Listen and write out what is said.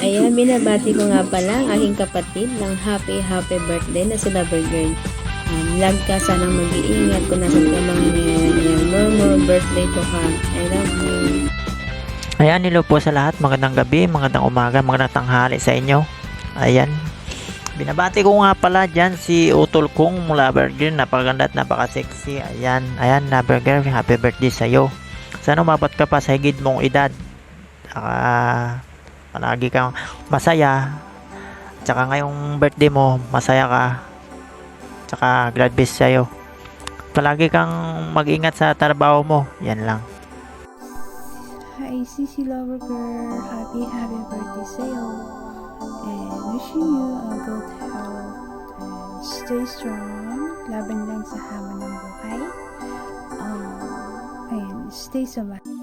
Ayan, binabati ko nga pala ang aking kapatid ng happy birthday na si Lover Girl. Love ka, sanang mag-iingat kung nasan ka mang ngayon. Ayan, more birthday to come. I love you. Ayan, hello po sa lahat. Magandang gabi, magandang umaga, magandang tanghali sa inyo. Ayan. Binabati ko nga pala dyan si utol kong Lover Girl. Napakaganda at napaka-sexy. Ayan, Lover Girl, happy birthday sa'yo. Sana umabot ka pa sa higit mong edad. Palagi kang masaya. Tsaka ngayong birthday mo, masaya ka. Tsaka glad best sa'yo. Palagi kang mag-ingat sa trabaho mo. Yan lang. Hi, Sissy Lover Girl. Happy birthday sa'yo. And wishing you a good health. And stay strong. Laban lang sa hamon ng buhay. And stay so much.